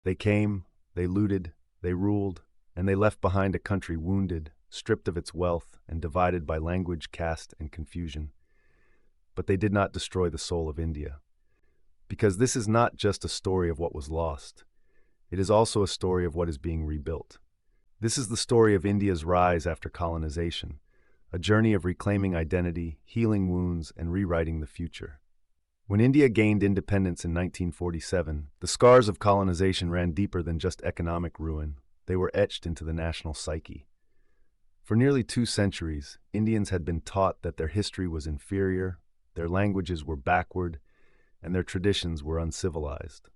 They came, they looted, they ruled, and they left behind a country wounded, stripped of its wealth, and divided by language, caste, and confusion. But they did not destroy the soul of India. Because this is not just a story of what was lost. It is also a story of what is being rebuilt. This is the story of India's rise after colonization, a journey of reclaiming identity, healing wounds, and rewriting the future. When India gained independence in 1947, the scars of colonization ran deeper than just economic ruin. They were etched into the national psyche. For nearly 2 centuries, Indians had been taught that their history was inferior, their languages were backward, and their traditions were uncivilized.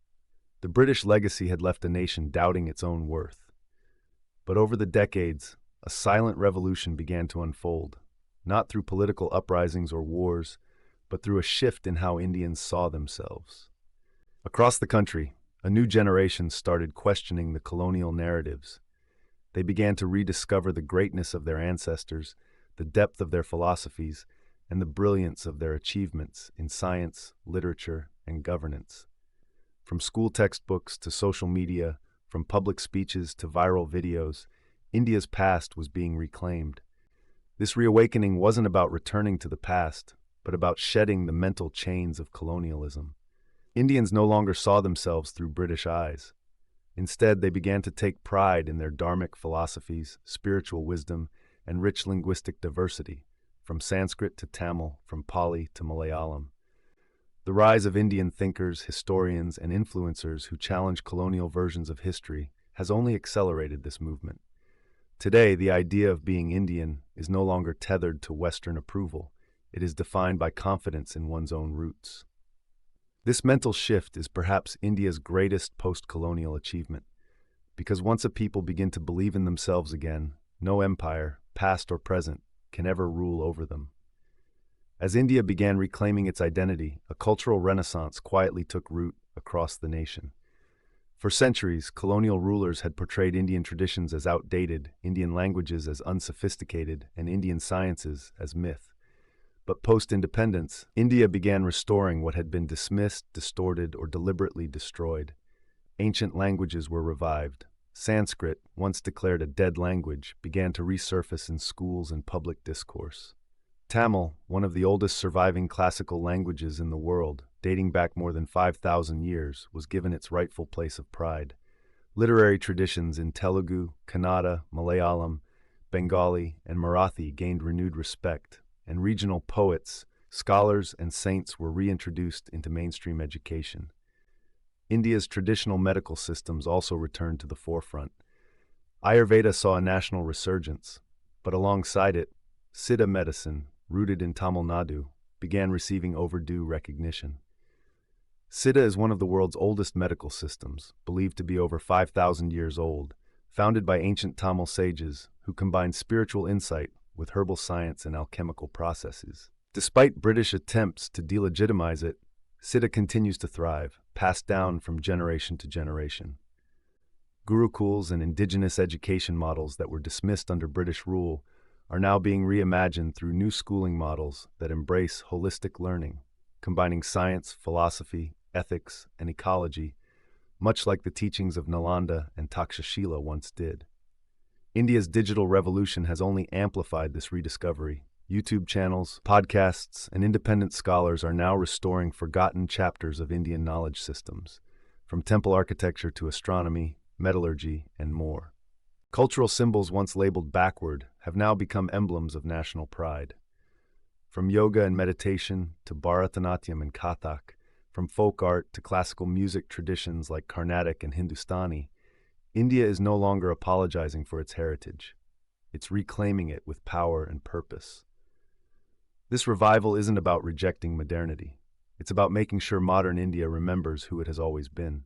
The British legacy had left a nation doubting its own worth. But over the decades, a silent revolution began to unfold, not through political uprisings or wars, but through a shift in how Indians saw themselves. Across the country, a new generation started questioning the colonial narratives. They began to rediscover the greatness of their ancestors, the depth of their philosophies, and the brilliance of their achievements in science, literature, and governance. From school textbooks to social media, from public speeches to viral videos, India's past was being reclaimed. This reawakening wasn't about returning to the past, but about shedding the mental chains of colonialism. Indians no longer saw themselves through British eyes. Instead, they began to take pride in their dharmic philosophies, spiritual wisdom, and rich linguistic diversity, from Sanskrit to Tamil, from Pali to Malayalam. The rise of Indian thinkers, historians, and influencers who challenge colonial versions of history has only accelerated this movement. Today, the idea of being Indian is no longer tethered to Western approval. It is defined by confidence in one's own roots. This mental shift is perhaps India's greatest post-colonial achievement, because once a people begin to believe in themselves again, no empire, past or present, can ever rule over them. As India began reclaiming its identity, a cultural renaissance quietly took root across the nation. For centuries, colonial rulers had portrayed Indian traditions as outdated, Indian languages as unsophisticated, and Indian sciences as myth. But post-independence, India began restoring what had been dismissed, distorted, or deliberately destroyed. Ancient languages were revived. Sanskrit, once declared a dead language, began to resurface in schools and public discourse. Tamil, one of the oldest surviving classical languages in the world, dating back more than 5,000 years, was given its rightful place of pride. Literary traditions in Telugu, Kannada, Malayalam, Bengali, and Marathi gained renewed respect, and regional poets, scholars, and saints were reintroduced into mainstream education. India's traditional medical systems also returned to the forefront. Ayurveda saw a national resurgence, but alongside it, Siddha medicine, rooted in Tamil Nadu, began receiving overdue recognition. Siddha is one of the world's oldest medical systems, believed to be over 5,000 years old, founded by ancient Tamil sages who combined spiritual insight with herbal science and alchemical processes. Despite British attempts to delegitimize it, Siddha continues to thrive, passed down from generation to generation. Gurukuls and indigenous education models that were dismissed under British rule are now being reimagined through new schooling models that embrace holistic learning, combining science, philosophy, ethics, and ecology, much like the teachings of Nalanda and Takshashila once did. India's digital revolution has only amplified this rediscovery. YouTube channels, podcasts, and independent scholars are now restoring forgotten chapters of Indian knowledge systems, from temple architecture to astronomy, metallurgy, and more. Cultural symbols once labeled backward have now become emblems of national pride. From yoga and meditation to Bharatanatyam and Kathak, from folk art to classical music traditions like Carnatic and Hindustani, India is no longer apologizing for its heritage. It's reclaiming it with power and purpose. This revival isn't about rejecting modernity. It's about making sure modern India remembers who it has always been.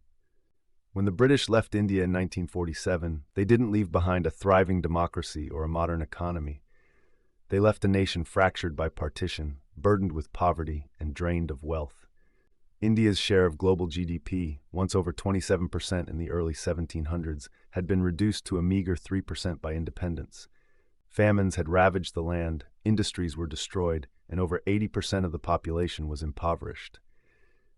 When the British left India in 1947, they didn't leave behind a thriving democracy or a modern economy. They left a nation fractured by partition, burdened with poverty, and drained of wealth. India's share of global GDP, once over 27% in the early 1700s, had been reduced to a meager 3% by independence. Famines had ravaged the land, industries were destroyed, and over 80% of the population was impoverished.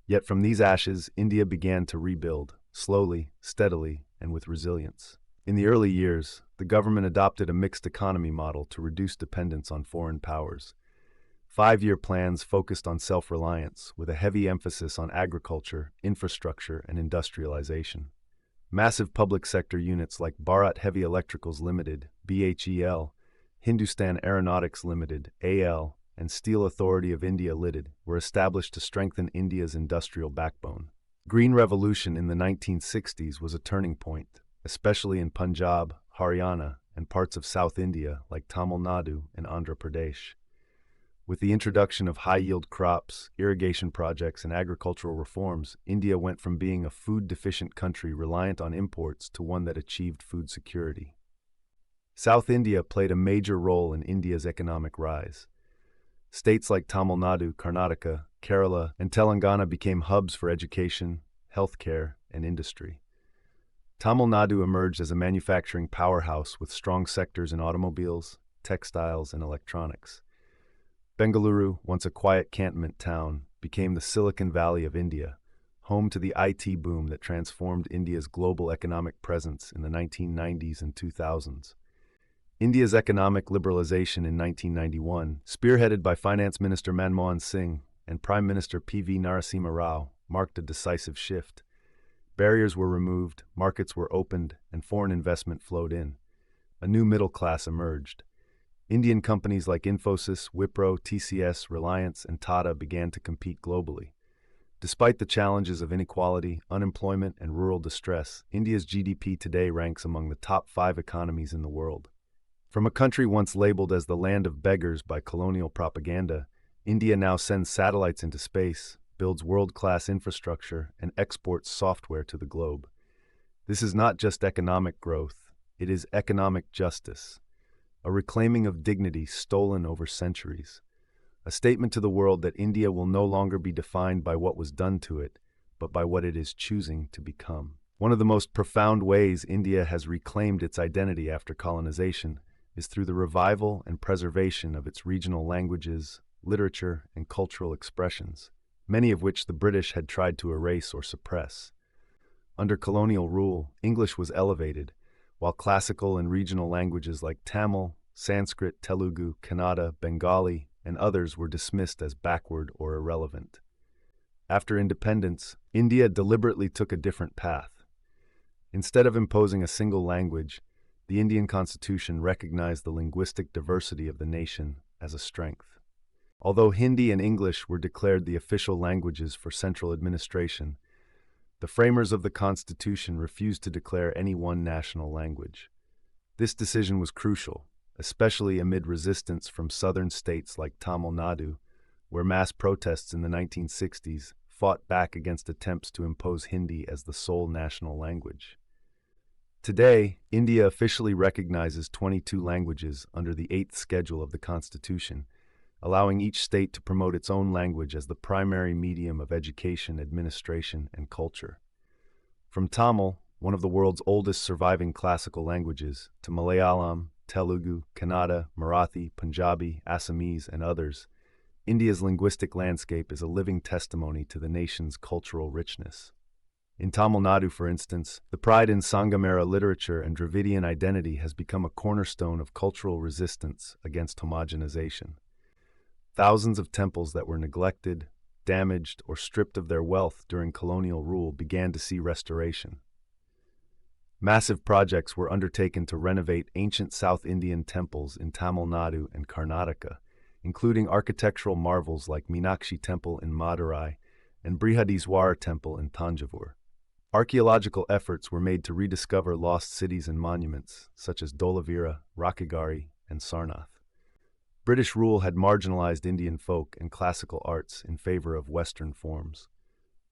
Yet from these ashes, India began to rebuild, slowly, steadily, and with resilience. In the early years, the government adopted a mixed economy model to reduce dependence on foreign powers. 5-year plans focused on self-reliance, with a heavy emphasis on agriculture, infrastructure, and industrialization. Massive public sector units like Bharat Heavy Electricals Limited, BHEL, Hindustan Aeronautics Limited, AL, and Steel Authority of India Limited were established to strengthen India's industrial backbone. Green Revolution in the 1960s was a turning point, especially in Punjab, Haryana, and parts of South India like Tamil Nadu and Andhra Pradesh. With the introduction of high-yield crops, irrigation projects, and agricultural reforms, India went from being a food-deficient country reliant on imports to one that achieved food security. South India played a major role in India's economic rise. States like Tamil Nadu, Karnataka, Kerala, and Telangana became hubs for education, healthcare, and industry. Tamil Nadu emerged as a manufacturing powerhouse with strong sectors in automobiles, textiles, and electronics. Bengaluru, once a quiet cantonment town, became the Silicon Valley of India, home to the IT boom that transformed India's global economic presence in the 1990s and 2000s. India's economic liberalization in 1991, spearheaded by Finance Minister Manmohan Singh and Prime Minister P.V. Narasimha Rao, marked a decisive shift. Barriers were removed, markets were opened, and foreign investment flowed in. A new middle class emerged. Indian companies like Infosys, Wipro, TCS, Reliance, and Tata began to compete globally. Despite the challenges of inequality, unemployment, and rural distress, India's GDP today ranks among the top 5 economies in the world. From a country once labeled as the land of beggars by colonial propaganda, India now sends satellites into space, builds world-class infrastructure, and exports software to the globe. This is not just economic growth, it is economic justice. A reclaiming of dignity stolen over centuries. A statement to the world that India will no longer be defined by what was done to it, but by what it is choosing to become. One of the most profound ways India has reclaimed its identity after colonization is through the revival and preservation of its regional languages, literature, and cultural expressions, many of which the British had tried to erase or suppress. Under colonial rule, English was elevated, while classical and regional languages like Tamil, Sanskrit, Telugu, Kannada, Bengali, and others were dismissed as backward or irrelevant. After independence, India deliberately took a different path. Instead of imposing a single language, the Indian Constitution recognized the linguistic diversity of the nation as a strength. Although Hindi and English were declared the official languages for central administration, the framers of the Constitution refused to declare any one national language. This decision was crucial, especially amid resistance from southern states like Tamil Nadu, where mass protests in the 1960s fought back against attempts to impose Hindi as the sole national language. Today, India officially recognizes 22 languages under the 8th schedule of the Constitution, allowing each state to promote its own language as the primary medium of education, administration, and culture. From Tamil, one of the world's oldest surviving classical languages, to Malayalam, Telugu, Kannada, Marathi, Punjabi, Assamese, and others, India's linguistic landscape is a living testimony to the nation's cultural richness. In Tamil Nadu, for instance, the pride in Sangamera literature and Dravidian identity has become a cornerstone of cultural resistance against homogenization. Thousands of temples that were neglected, damaged, or stripped of their wealth during colonial rule began to see restoration. Massive projects were undertaken to renovate ancient South Indian temples in Tamil Nadu and Karnataka, including architectural marvels like Meenakshi Temple in Madurai and Brihadiswara Temple in Tanjavur. Archaeological efforts were made to rediscover lost cities and monuments, such as Dholavira, Rakhigarhi, and Sarnath. British rule had marginalized Indian folk and classical arts in favor of Western forms.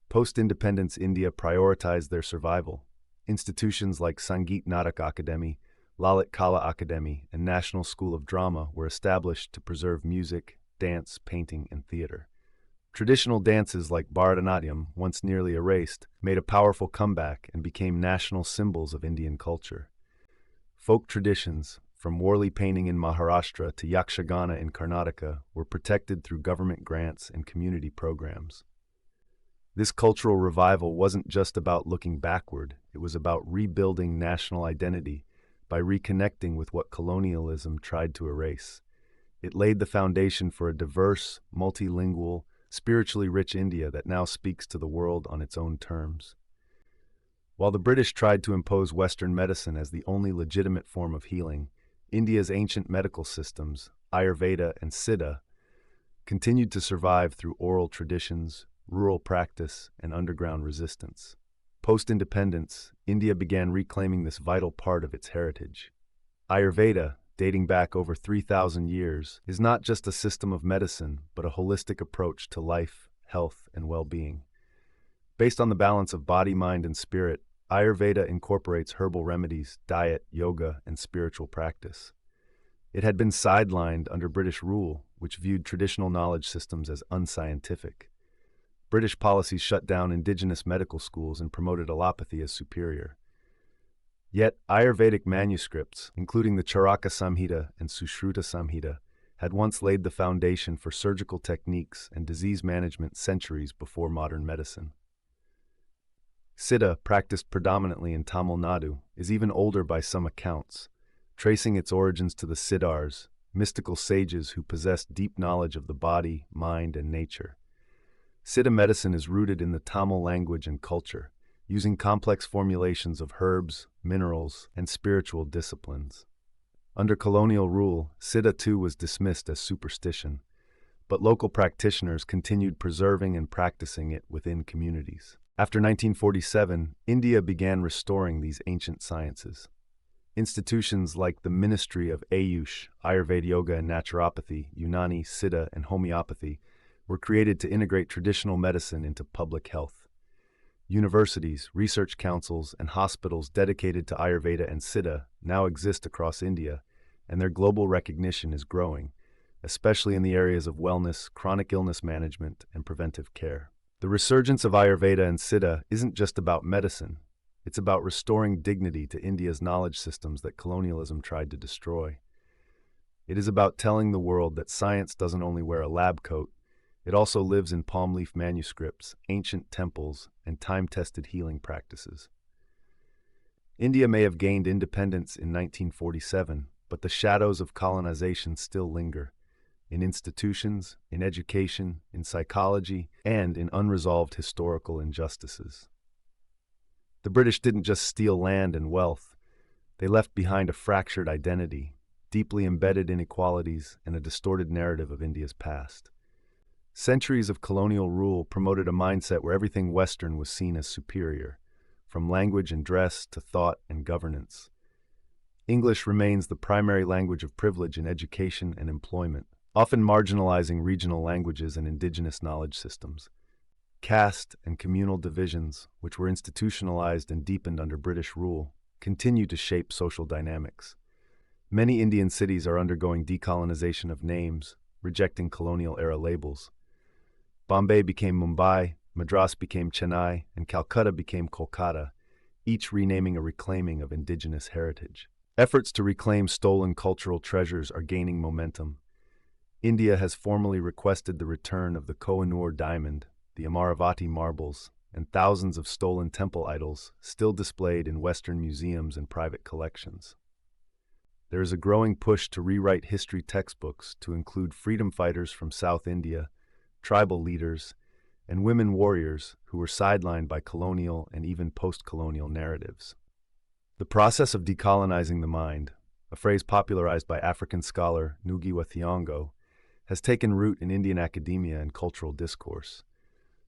Post-independence India prioritized their survival. Institutions like Sangeet Natak Akademi, Lalit Kala Akademi, and National School of Drama were established to preserve music, dance, painting, and theater. Traditional dances like Bharatanatyam, once nearly erased, made a powerful comeback and became national symbols of Indian culture. Folk traditions, from Warli painting in Maharashtra to Yakshagana in Karnataka, were protected through government grants and community programs. This cultural revival wasn't just about looking backward, it was about rebuilding national identity by reconnecting with what colonialism tried to erase. It laid the foundation for a diverse, multilingual, spiritually rich India that now speaks to the world on its own terms. While the British tried to impose Western medicine as the only legitimate form of healing, India's ancient medical systems, Ayurveda and Siddha, continued to survive through oral traditions, rural practice, and underground resistance. Post-independence, India began reclaiming this vital part of its heritage. Ayurveda, dating back over 3,000 years, is not just a system of medicine, but a holistic approach to life, health, and well-being. Based on the balance of body, mind, and spirit, Ayurveda incorporates herbal remedies, diet, yoga, and spiritual practice. It had been sidelined under British rule, which viewed traditional knowledge systems as unscientific. British policies shut down indigenous medical schools and promoted allopathy as superior. Yet, Ayurvedic manuscripts, including the Charaka Samhita and Sushruta Samhita, had once laid the foundation for surgical techniques and disease management centuries before modern medicine. Siddha, practiced predominantly in Tamil Nadu, is even older by some accounts, tracing its origins to the Siddhars, mystical sages who possessed deep knowledge of the body, mind, and nature. Siddha medicine is rooted in the Tamil language and culture, using complex formulations of herbs, minerals, and spiritual disciplines. Under colonial rule, Siddha too was dismissed as superstition, but local practitioners continued preserving and practicing it within communities. After 1947, India began restoring these ancient sciences. Institutions like the Ministry of Ayush, Ayurveda Yoga and Naturopathy, Unani, Siddha, and Homeopathy were created to integrate traditional medicine into public health. Universities, research councils, and hospitals dedicated to Ayurveda and Siddha now exist across India, and their global recognition is growing, especially in the areas of wellness, chronic illness management, and preventive care. The resurgence of Ayurveda and Siddha isn't just about medicine. It's about restoring dignity to India's knowledge systems that colonialism tried to destroy. It is about telling the world that science doesn't only wear a lab coat, it also lives in palm leaf manuscripts, ancient temples, and time-tested healing practices. India may have gained independence in 1947, but the shadows of colonization still linger, in institutions, in education, in psychology, and in unresolved historical injustices. The British didn't just steal land and wealth, they left behind a fractured identity, deeply embedded inequalities, and a distorted narrative of India's past. Centuries of colonial rule promoted a mindset where everything Western was seen as superior, from language and dress to thought and governance. English remains the primary language of privilege in education and employment, often marginalizing regional languages and indigenous knowledge systems. Caste and communal divisions, which were institutionalized and deepened under British rule, continue to shape social dynamics. Many Indian cities are undergoing decolonization of names, rejecting colonial-era labels. Bombay became Mumbai, Madras became Chennai, and Calcutta became Kolkata, each renaming a reclaiming of indigenous heritage. Efforts to reclaim stolen cultural treasures are gaining momentum. India has formally requested the return of the Koh-i-Noor diamond, the Amaravati marbles, and thousands of stolen temple idols still displayed in Western museums and private collections. There is a growing push to rewrite history textbooks to include freedom fighters from South India, tribal leaders, and women warriors who were sidelined by colonial and even post-colonial narratives. The process of decolonizing the mind, a phrase popularized by African scholar Ngugi wa Thiong'o, has taken root in Indian academia and cultural discourse.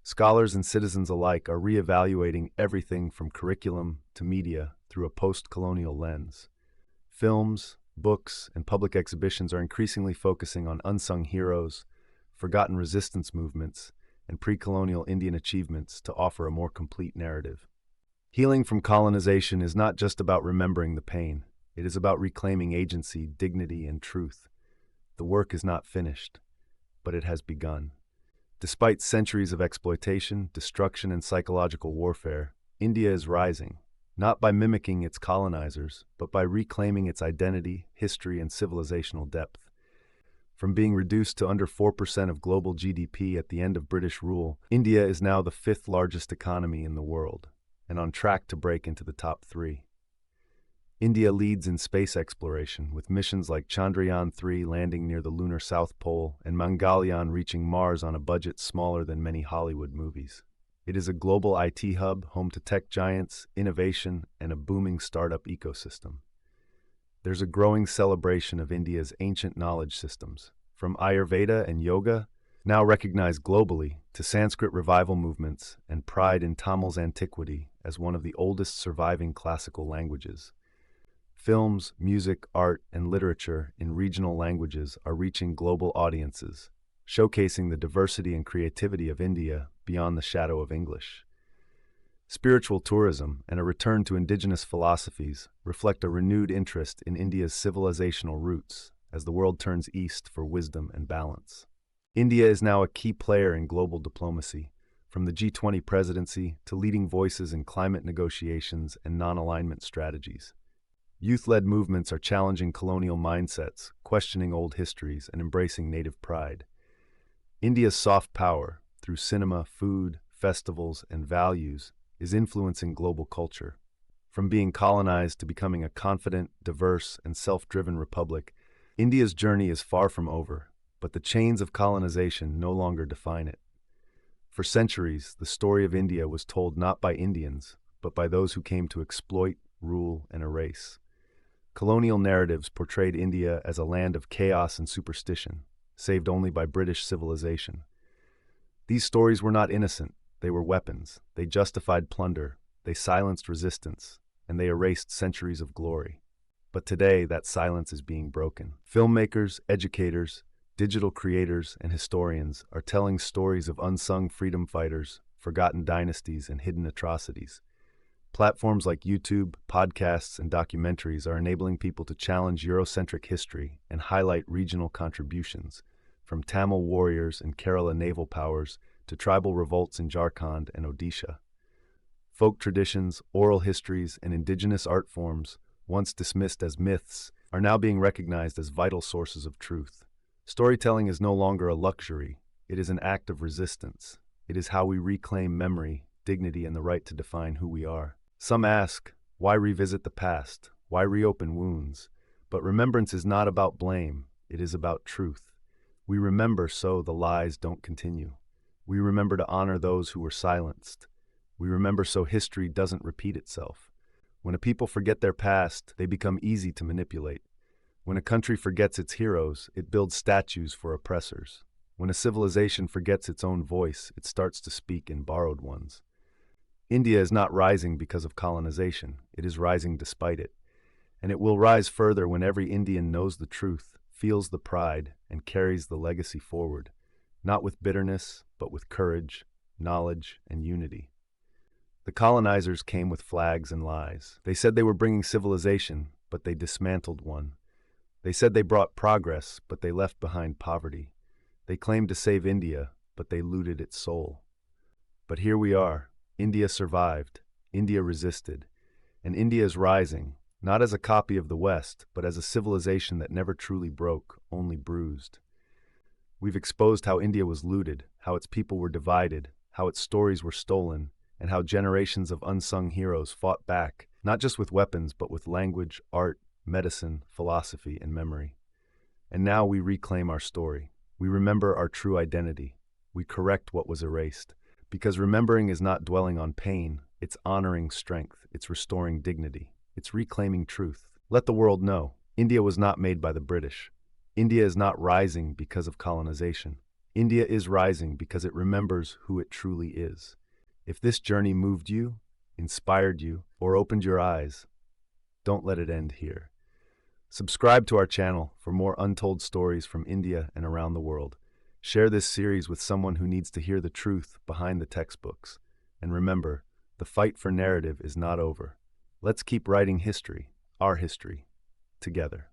Scholars and citizens alike are reevaluating everything from curriculum to media through a post-colonial lens. Films, books, and public exhibitions are increasingly focusing on unsung heroes, forgotten resistance movements, and pre-colonial Indian achievements to offer a more complete narrative. Healing from colonization is not just about remembering the pain. It is about reclaiming agency, dignity, and truth. The work is not finished, but it has begun. Despite centuries of exploitation, destruction, and psychological warfare, India is rising, not by mimicking its colonizers, but by reclaiming its identity, history, and civilizational depth. From being reduced to under 4% of global GDP at the end of British rule, India is now the fifth largest economy in the world, and on track to break into the top three. India leads in space exploration, with missions like Chandrayaan-3 landing near the lunar South Pole and Mangalyaan reaching Mars on a budget smaller than many Hollywood movies. It is a global IT hub, home to tech giants, innovation, and a booming startup ecosystem. There's a growing celebration of India's ancient knowledge systems, from Ayurveda and yoga, now recognized globally, to Sanskrit revival movements and pride in Tamil's antiquity as one of the oldest surviving classical languages. Films, music, art, and literature in regional languages are reaching global audiences, showcasing the diversity and creativity of India beyond the shadow of English. Spiritual tourism and a return to indigenous philosophies reflect a renewed interest in India's civilizational roots as the world turns east for wisdom and balance. India is now a key player in global diplomacy, from the G20 presidency to leading voices in climate negotiations and non-alignment strategies. Youth-led movements are challenging colonial mindsets, questioning old histories, and embracing native pride. India's soft power, through cinema, food, festivals, and values, is influencing global culture. From being colonized to becoming a confident, diverse, and self-driven republic, India's journey is far from over, but the chains of colonization no longer define it. For centuries, the story of India was told not by Indians, but by those who came to exploit, rule, and erase. Colonial narratives portrayed India as a land of chaos and superstition, saved only by British civilization. These stories were not innocent. They were weapons. They justified plunder. They silenced resistance. And they erased centuries of glory. But today, that silence is being broken. Filmmakers, educators, digital creators, and historians are telling stories of unsung freedom fighters, forgotten dynasties, and hidden atrocities. Platforms like YouTube, podcasts, and documentaries are enabling people to challenge Eurocentric history and highlight regional contributions, from Tamil warriors and Kerala naval powers to tribal revolts in Jharkhand and Odisha. Folk traditions, oral histories, and indigenous art forms, once dismissed as myths, are now being recognized as vital sources of truth. Storytelling is no longer a luxury. It is an act of resistance. It is how we reclaim memory, dignity, and the right to define who we are. Some ask, why revisit the past? Why reopen wounds? But remembrance is not about blame. It is about truth. We remember so the lies don't continue. We remember to honor those who were silenced. We remember so history doesn't repeat itself. When a people forget their past, they become easy to manipulate. When a country forgets its heroes, it builds statues for oppressors. When a civilization forgets its own voice, it starts to speak in borrowed ones. India is not rising because of colonization. It is rising despite it. And it will rise further when every Indian knows the truth, feels the pride, and carries the legacy forward, not with bitterness, but with courage, knowledge, and unity. The colonizers came with flags and lies. They said they were bringing civilization, but they dismantled one. They said they brought progress, but they left behind poverty. They claimed to save India, but they looted its soul. But here we are. India survived. India resisted. And India is rising, not as a copy of the West, but as a civilization that never truly broke, only bruised. We've exposed how India was looted, how its people were divided, how its stories were stolen, and how generations of unsung heroes fought back, not just with weapons, but with language, art, medicine, philosophy, and memory. And now we reclaim our story. We remember our true identity. We correct what was erased. Because remembering is not dwelling on pain, it's honoring strength, it's restoring dignity, it's reclaiming truth. Let the world know, India was not made by the British. India is not rising because of colonization. India is rising because it remembers who it truly is. If this journey moved you, inspired you, or opened your eyes, don't let it end here. Subscribe to our channel for more untold stories from India and around the world. Share this series with someone who needs to hear the truth behind the textbooks. And remember, the fight for narrative is not over. Let's keep writing history, our history, together.